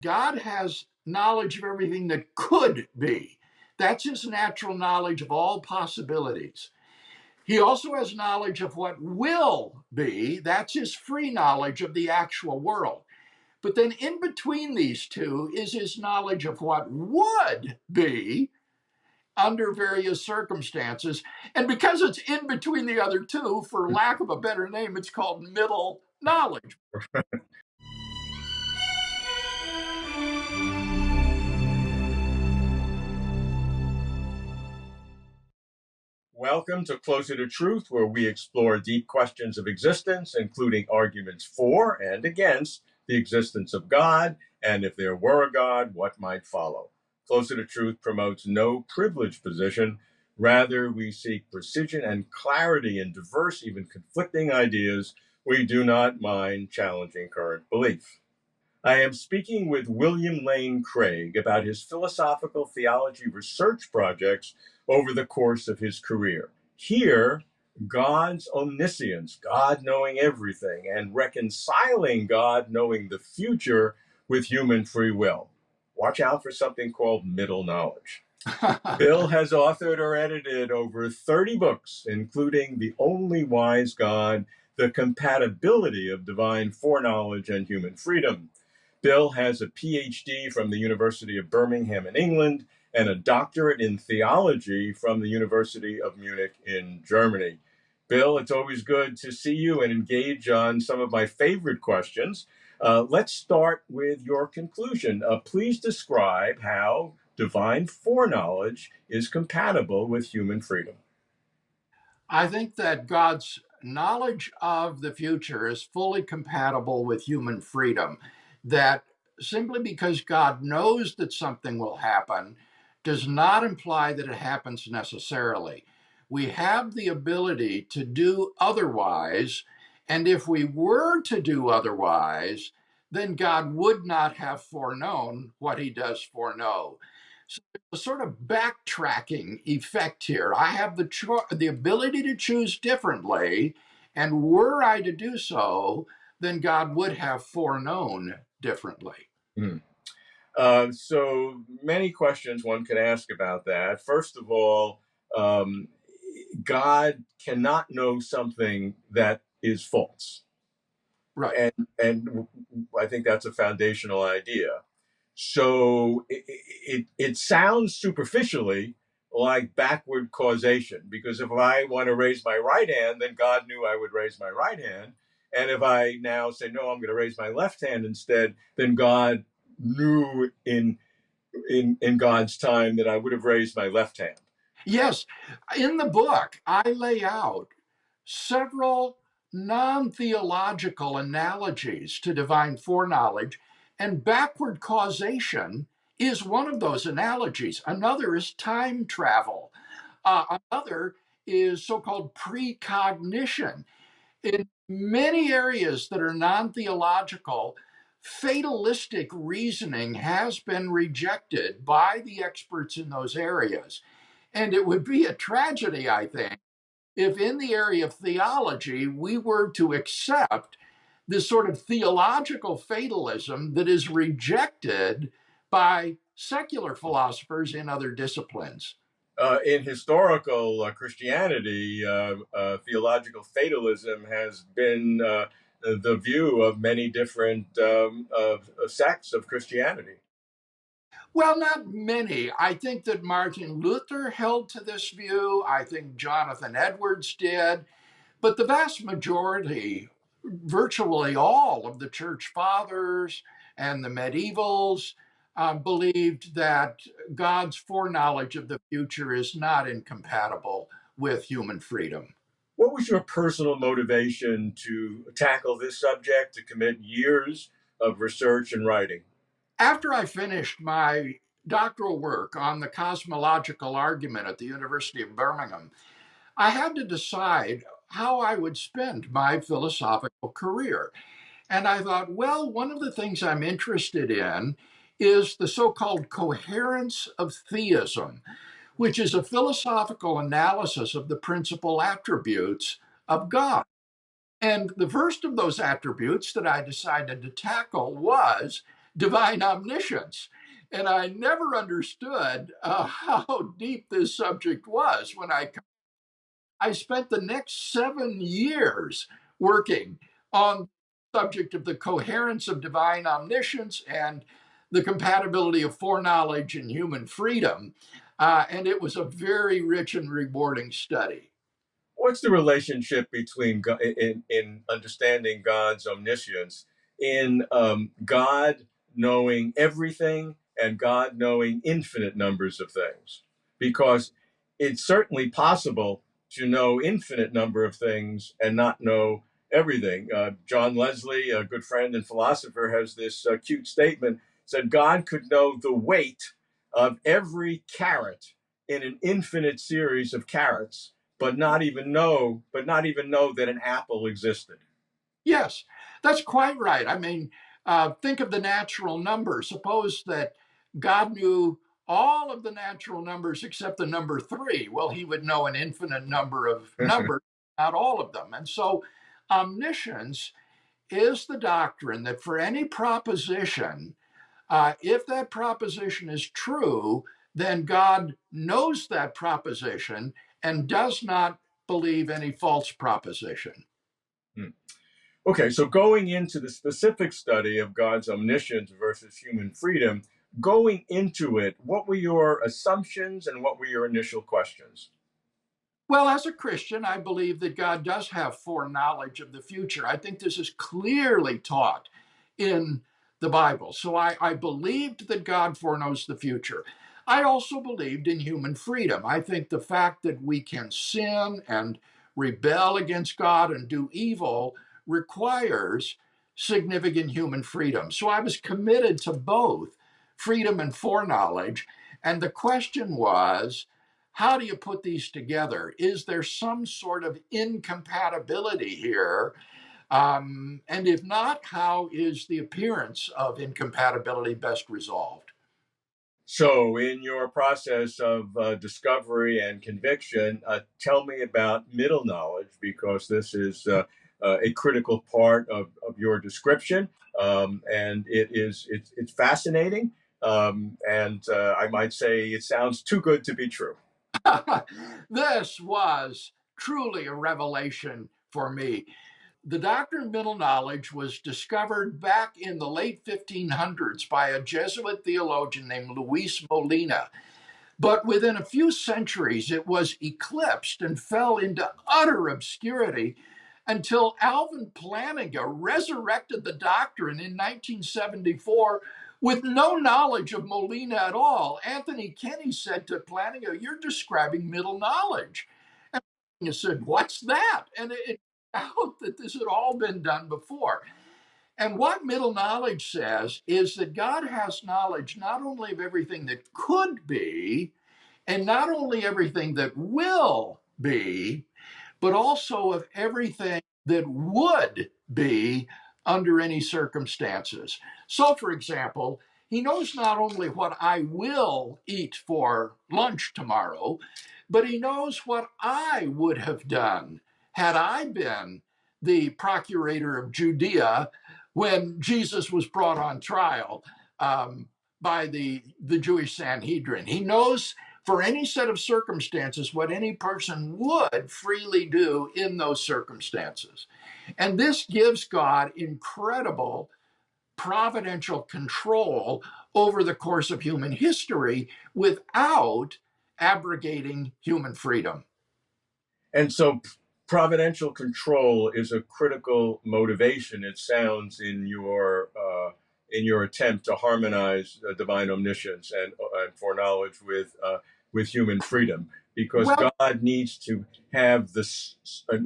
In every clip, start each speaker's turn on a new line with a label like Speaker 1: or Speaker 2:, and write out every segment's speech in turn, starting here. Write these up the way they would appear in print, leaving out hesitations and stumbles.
Speaker 1: God has knowledge of everything that could be. That's his natural knowledge of all possibilities. He also has knowledge of what will be. That's his free knowledge of the actual world. But then in between these two is his knowledge of what would be under various circumstances. And because it's in between the other two, for lack of a better name, it's called middle knowledge.
Speaker 2: Welcome to Closer to Truth, where we explore deep questions of existence, including arguments for and against the existence of God, and if there were a God, what might follow. Closer to Truth promotes no privileged position. Rather, we seek precision and clarity in diverse, even conflicting ideas. We do not mind challenging current belief. I am speaking with William Lane Craig about his philosophical theology research projects over the course of his career. Here, God's omniscience, God knowing everything, and reconciling God knowing the future with human free will. Watch out for something called middle knowledge. Bill has authored or edited over 30 books, including The Only Wise God, The Compatibility of Divine Foreknowledge and Human Freedom. Bill has a PhD from the University of Birmingham in England and a doctorate in theology from the University of Munich in Germany. Bill, it's always good to see you and engage on some of my favorite questions. Let's start with your conclusion. Please describe how divine foreknowledge is compatible with human freedom.
Speaker 1: I think that God's knowledge of the future is fully compatible with human freedom. That simply because God knows that something will happen does not imply that it happens necessarily. We have the ability to do otherwise, and if we were to do otherwise, then God would not have foreknown what he does foreknow. So there's a sort of backtracking effect here. I have the ability to choose differently, and were I to do so, then God would have foreknown differently.
Speaker 2: So many questions one can ask about that. First of all, God cannot know something that is false.
Speaker 1: Right.
Speaker 2: And I think that's a foundational idea. So it sounds superficially like backward causation, because if I want to raise my right hand, then God knew I would raise my right hand. And if I now say, no, I'm going to raise my left hand instead, then God knew in God's time that I would have raised my left hand.
Speaker 1: Yes. In the book, I lay out several non theological analogies to divine foreknowledge, and backward causation is one of those analogies. Another is time travel. Another is so called precognition. In many areas that are non theological, fatalistic reasoning has been rejected by the experts in those areas. And it would be a tragedy, I think, if in the area of theology we were to accept this sort of theological fatalism that is rejected by secular philosophers in other disciplines.
Speaker 2: In historical Christianity, theological fatalism has been the view of many different sects of Christianity.
Speaker 1: Well, not many. I think that Martin Luther held to this view. I think Jonathan Edwards did. But the vast majority, virtually all of the church fathers and the medievals, believed that God's foreknowledge of the future is not incompatible with human freedom.
Speaker 2: What was your personal motivation to tackle this subject, to commit years of research and writing?
Speaker 1: After I finished my doctoral work on the cosmological argument at the University of Birmingham, I had to decide how I would spend my philosophical career. And I thought, well, one of the things I'm interested in is the so called coherence of theism, which is a philosophical analysis of the principal attributes of God. And the first of those attributes that I decided to tackle was divine omniscience. And I never understood how deep this subject was when I spent the next 7 years working on the subject of the coherence of divine omniscience and the compatibility of foreknowledge and human freedom. And it was a very rich and rewarding study.
Speaker 2: What's the relationship between in understanding God's omniscience in God knowing everything and God knowing infinite numbers of things? Because it's certainly possible to know infinite number of things and not know everything. John Leslie, a good friend and philosopher, has this cute statement, said God could know the weight of every carat in an infinite series of carats, but not even know that an apple existed.
Speaker 1: Yes, that's quite right. I mean, think of the natural numbers. Suppose that God knew all of the natural numbers except the number 3. Well, he would know an infinite number of numbers, not all of them. And so omniscience is the doctrine that for any proposition, if that proposition is true, then God knows that proposition and does not believe any false proposition.
Speaker 2: Okay, so going into the specific study of God's omniscience versus human freedom, going into it, what were your assumptions and what were your initial questions?
Speaker 1: Well, as a Christian, I believe that God does have foreknowledge of the future. I think this is clearly taught in the Bible. So I believed that God foreknows the future. I also believed in human freedom. I think the fact that we can sin and rebel against God and do evil requires significant human freedom. So I was committed to both freedom and foreknowledge. And the question was, how do you put these together? Is there some sort of incompatibility here? And if not, how is the appearance of incompatibility best resolved?
Speaker 2: So, in your process of discovery and conviction, tell me about middle knowledge, because this is a critical part of your description, and it's fascinating, and I might say it sounds too good to be true.
Speaker 1: This was truly a revelation for me. The doctrine of middle knowledge was discovered back in the late 1500s by a Jesuit theologian named Luis Molina. But within a few centuries, it was eclipsed and fell into utter obscurity until Alvin Plantinga resurrected the doctrine in 1974 with no knowledge of Molina at all. Anthony Kenny said to Plantinga, "You're describing middle knowledge." And Plantinga said, "What's that?" And it out that this had all been done before. And what middle knowledge says is that God has knowledge not only of everything that could be, and not only everything that will be, but also of everything that would be under any circumstances. So, for example, he knows not only what I will eat for lunch tomorrow, but he knows what I would have done had I been the procurator of Judea when Jesus was brought on trial by the Jewish Sanhedrin. He knows for any set of circumstances what any person would freely do in those circumstances. And this gives God incredible providential control over the course of human history without abrogating human freedom.
Speaker 2: And so providential control is a critical motivation, it sounds, in your attempt to harmonize divine omniscience and foreknowledge with human freedom, because
Speaker 1: Well,
Speaker 2: God needs to have this,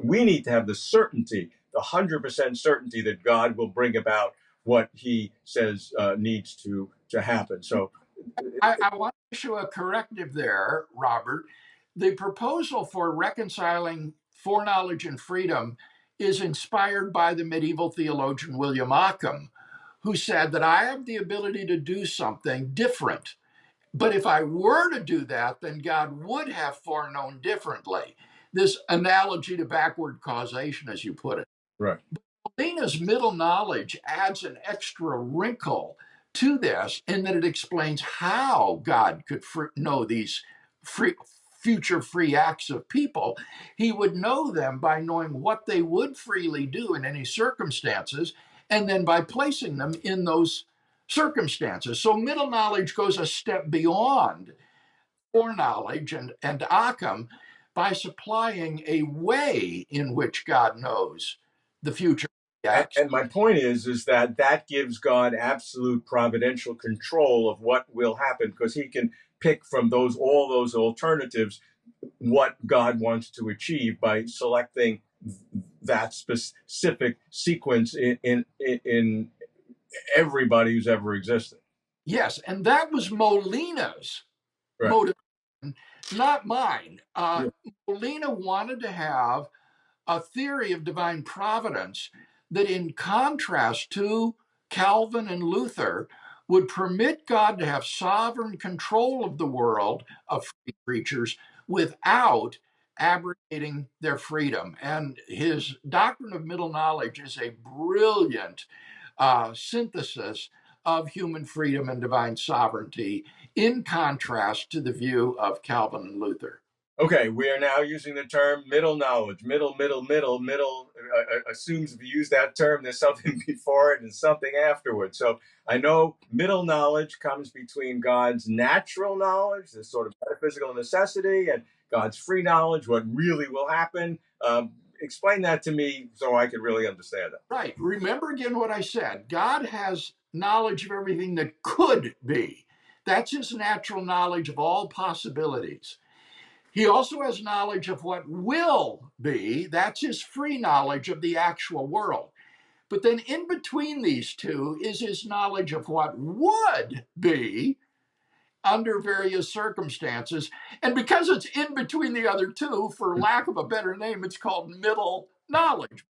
Speaker 2: we need to have the certainty, the 100% certainty that God will bring about what He says needs to happen. So,
Speaker 1: I want to issue a corrective there, Robert. The proposal for reconciling foreknowledge and freedom is inspired by the medieval theologian William Ockham, who said that I have the ability to do something different. But if I were to do that, then God would have foreknown differently. This analogy to backward causation, as you put it.
Speaker 2: right.
Speaker 1: Molina's middle knowledge adds an extra wrinkle to this in that it explains how God could know these future free acts of people. He would know them by knowing what they would freely do in any circumstances, and then by placing them in those circumstances. So middle knowledge goes a step beyond foreknowledge and Occam by supplying a way in which God knows the future acts.
Speaker 2: And my point is that that gives God absolute providential control of what will happen, because he can pick from all those alternatives what God wants to achieve by selecting that specific sequence in everybody who's ever existed.
Speaker 1: Yes, and that was Molina's motivation, not mine. Molina wanted to have a theory of divine providence that, in contrast to Calvin and Luther, would permit God to have sovereign control of the world of free creatures without abrogating their freedom. And his doctrine of middle knowledge is a brilliant synthesis of human freedom and divine sovereignty, in contrast to the view of Calvin and Luther.
Speaker 2: Okay, we are now using the term middle knowledge. Middle assumes if you use that term, there's something before it and something afterwards. So I know middle knowledge comes between God's natural knowledge, this sort of metaphysical necessity, and God's free knowledge, what really will happen. Explain that to me so I could really understand it.
Speaker 1: Right. Remember again what I said. God has knowledge of everything that could be. That's his natural knowledge of all possibilities. He also has knowledge of what will be. That's his free knowledge of the actual world. But then in between these two is his knowledge of what would be under various circumstances. And because it's in between the other two, for lack of a better name, it's called middle knowledge.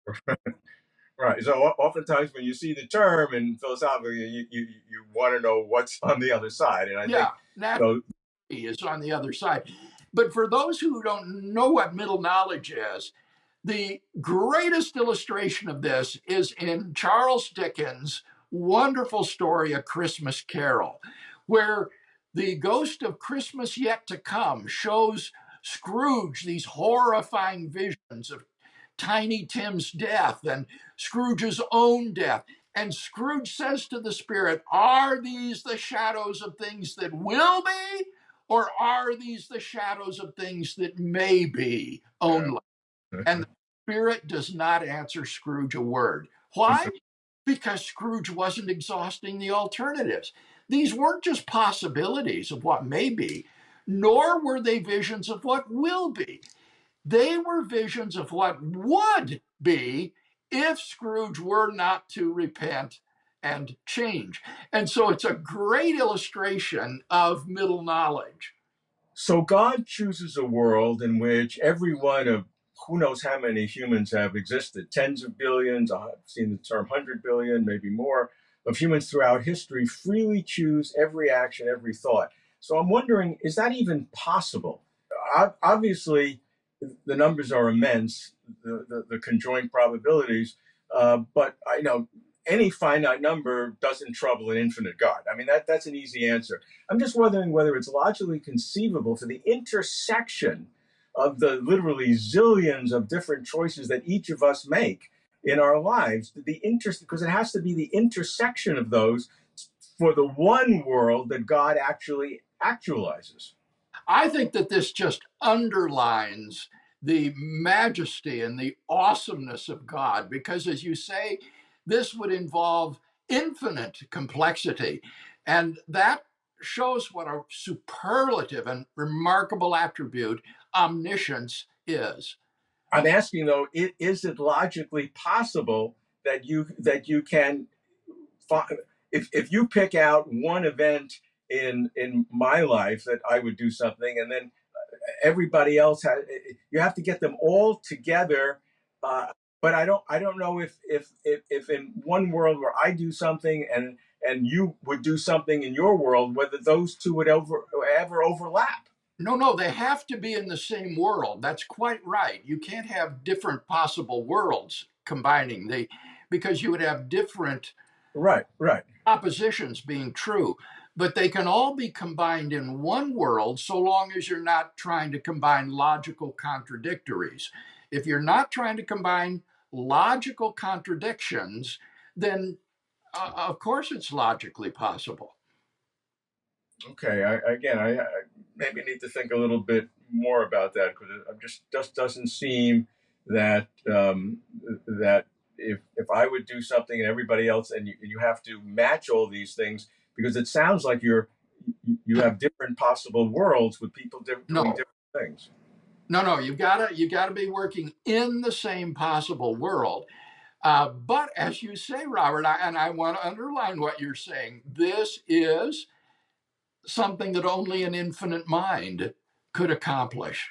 Speaker 2: Right. So oftentimes when you see the term and philosophically, you want to know what's on the other side. And I think
Speaker 1: naturally is on the other side. But for those who don't know what middle knowledge is, the greatest illustration of this is in Charles Dickens' wonderful story, A Christmas Carol, where the ghost of Christmas yet to come shows Scrooge these horrifying visions of Tiny Tim's death and Scrooge's own death. And Scrooge says to the spirit, are these the shadows of things that will be? Or are these the shadows of things that may be only?
Speaker 2: Yeah.
Speaker 1: And the spirit does not answer Scrooge a word. Why? Because Scrooge wasn't exhausting the alternatives. These weren't just possibilities of what may be, nor were they visions of what will be. They were visions of what would be if Scrooge were not to repent and change. And so it's a great illustration of middle knowledge.
Speaker 2: So God chooses a world in which every one of who knows how many humans have existed, tens of billions, I've seen the term 100 billion, maybe more, of humans throughout history freely choose every action, every thought. So I'm wondering, is that even possible? Obviously, the numbers are immense, the conjoined probabilities, but I know any finite number doesn't trouble an infinite God. I mean, that's an easy answer. I'm just wondering whether it's logically conceivable for the intersection of the literally zillions of different choices that each of us make in our lives, because it has to be the intersection of those for the one world that God actually actualizes.
Speaker 1: I think that this just underlines the majesty and the awesomeness of God, because as you say, this would involve infinite complexity. And that shows what a superlative and remarkable attribute omniscience is.
Speaker 2: I'm asking though, is it logically possible that you can, if you pick out one event in my life that I would do something, and then everybody else you have to get them all together. But I don't know if in one world where I do something and you would do something in your world, whether those two would ever overlap.
Speaker 1: No, they have to be in the same world. That's quite right. You can't have different possible worlds combining because you would have different
Speaker 2: right
Speaker 1: oppositions being true, but they can all be combined in one world so long as you're not trying to combine logical contradictories. If you're not trying to combine logical contradictions, then of course it's logically possible.
Speaker 2: Okay, I maybe need to think a little bit more about that, because it just doesn't seem that that if I would do something and everybody else, and you have to match all these things, because it sounds like you have different possible worlds with people doing
Speaker 1: No,
Speaker 2: different things.
Speaker 1: no, you gotta be working in the same possible world. But as you say, Robert, and I want to underline what you're saying, this is something that only an infinite mind could accomplish.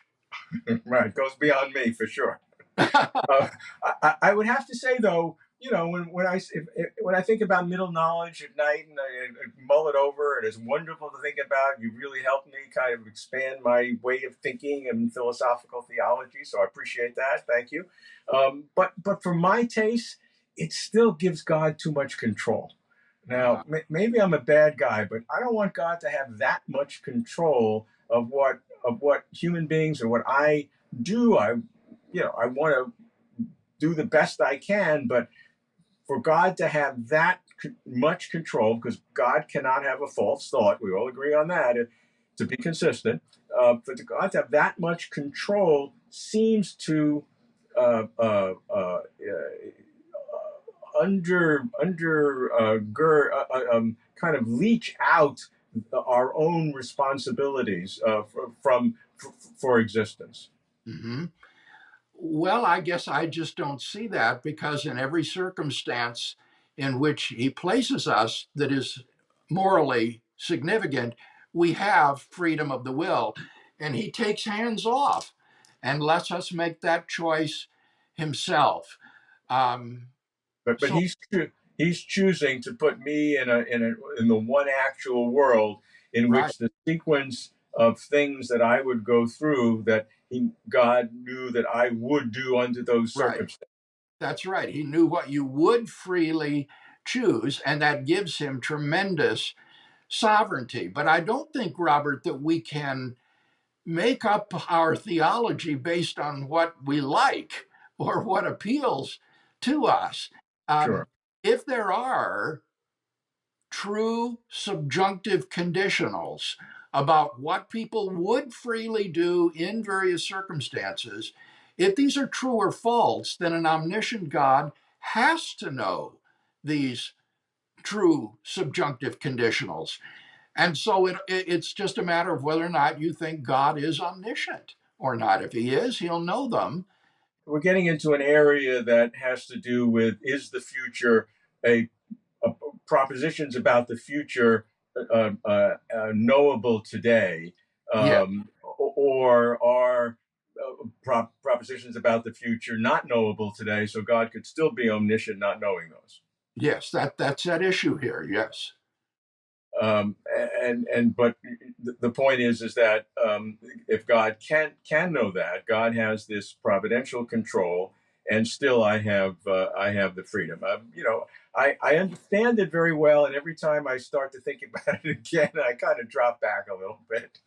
Speaker 2: Right, goes beyond me for sure. I would have to say, though, when I think about middle knowledge at night, and I mull it over, and it's wonderful to think about. You really helped me kind of expand my way of thinking and philosophical theology, so I appreciate that. Thank you. But for my taste, it still gives God too much control. Now, maybe I'm a bad guy, but I don't want God to have that much control of what human beings or what I do. I want to do the best I can, but for God to have that much control, because God cannot have a false thought, we all agree on that, to be consistent, for God to have that much control seems to uh, uh, uh, kind of leach out our own responsibilities for existence.
Speaker 1: Mm-hmm. Well, I guess I just don't see that, because in every circumstance in which he places us that is morally significant, we have freedom of the will. And he takes hands off and lets us make that choice himself. Um,
Speaker 2: But
Speaker 1: so,
Speaker 2: he's choosing to put me in the one actual world in
Speaker 1: right,
Speaker 2: which the sequence of things that I would go through, that God knew that I would do under those
Speaker 1: right.
Speaker 2: circumstances.
Speaker 1: That's right. He knew what you would freely choose, and that gives him tremendous sovereignty. But I don't think, Robert, that we can make up our theology based on what we like or what appeals to us. Um,
Speaker 2: Sure.
Speaker 1: if there are true subjunctive conditionals about what people would freely do in various circumstances, if these are true or false, then an omniscient God has to know these true subjunctive conditionals. And so it's just a matter of whether or not you think God is omniscient or not. If he is, he'll know them.
Speaker 2: We're getting into an area that has to do with, is the future a, a propositions about the future knowable today,
Speaker 1: Yes,
Speaker 2: or are propositions about the future not knowable today, so God could still be omniscient, not knowing those.
Speaker 1: yes, that's that issue here. Yes.
Speaker 2: But the point is that if God can know that, God has this providential control, and still I have the freedom. I understand it very well, and every time I start to think about it again, I kind of drop back a little bit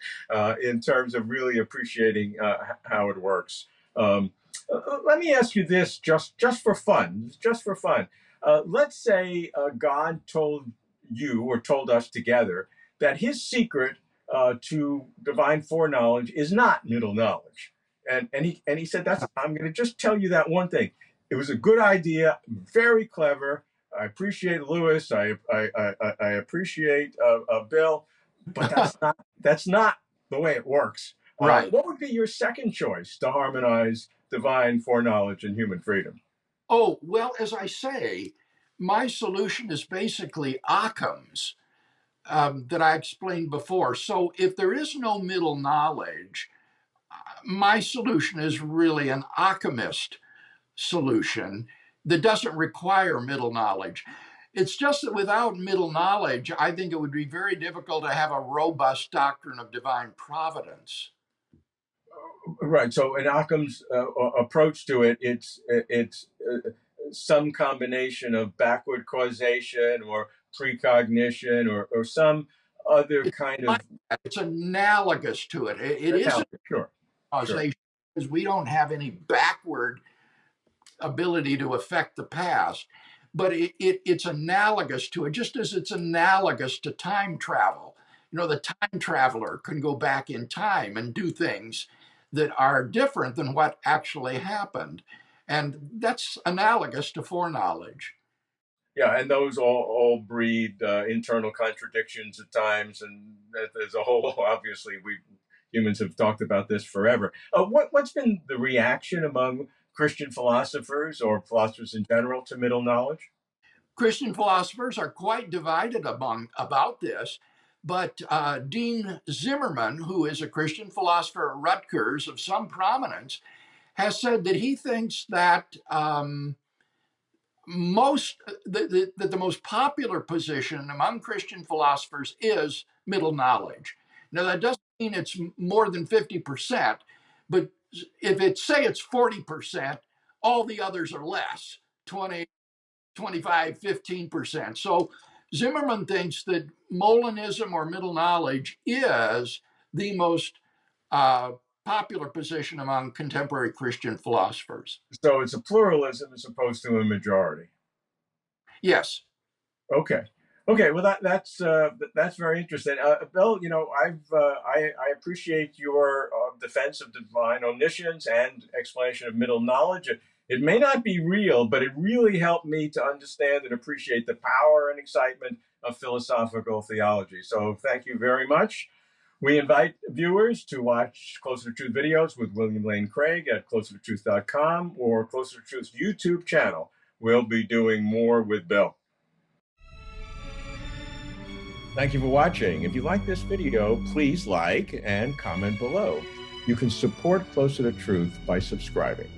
Speaker 2: in terms of really appreciating how it works. Let me ask you this, just for fun, let's say God told you, or told us together, that his secret to divine foreknowledge is not middle knowledge. And he said, that's, I'm going to just tell you that one thing. It was a good idea, very clever. I appreciate Lewis. I appreciate Bill, but that's not the way it works.
Speaker 1: Right.
Speaker 2: What would be your second choice to harmonize divine foreknowledge and human freedom?
Speaker 1: Oh, well, as I say, my solution is basically Occam's, that I explained before. So if there is no middle knowledge, my solution is really an Occamist solution that doesn't require middle knowledge. It's just that without middle knowledge, I think it would be very difficult to have a robust doctrine of divine providence.
Speaker 2: Right. So in Occam's approach to it, it's some combination of backward causation or precognition or some other
Speaker 1: It's
Speaker 2: kind
Speaker 1: like
Speaker 2: of
Speaker 1: that. It's analogous to it. It isn't
Speaker 2: analogy. Sure, sure.
Speaker 1: causation because we don't have any backward ability to affect the past, but it's analogous to it, just as it's analogous to time travel. You know, the time traveler can go back in time and do things that are different than what actually happened. And that's analogous to foreknowledge.
Speaker 2: Yeah, and those all breed internal contradictions at times, and there's a whole. Obviously, we humans have talked about this forever. What's been the reaction among Christian philosophers or philosophers in general to middle knowledge?
Speaker 1: Christian philosophers are quite divided about this, but Dean Zimmerman, who is a Christian philosopher at Rutgers of some prominence, has said that he thinks that the most popular position among Christian philosophers is middle knowledge. Now that doesn't mean it's more than 50%, but if it's 40%, all the others are less, 20, 25, 15%. So Zimmerman thinks that Molinism or middle knowledge is the most popular position among contemporary Christian philosophers.
Speaker 2: So it's a pluralism as opposed to a majority.
Speaker 1: Yes.
Speaker 2: Okay. Okay. Well, that's very interesting, Bill. You know, I appreciate your defense of divine omniscience and explanation of middle knowledge. It may not be real, but it really helped me to understand and appreciate the power and excitement of philosophical theology. So, thank you very much. We invite viewers to watch Closer to Truth videos with William Lane Craig at closertotruth.com or Closer to Truth's YouTube channel. We'll be doing more with Bill. Thank you for watching. If you like this video, please like and comment below. You can support Closer to Truth by subscribing.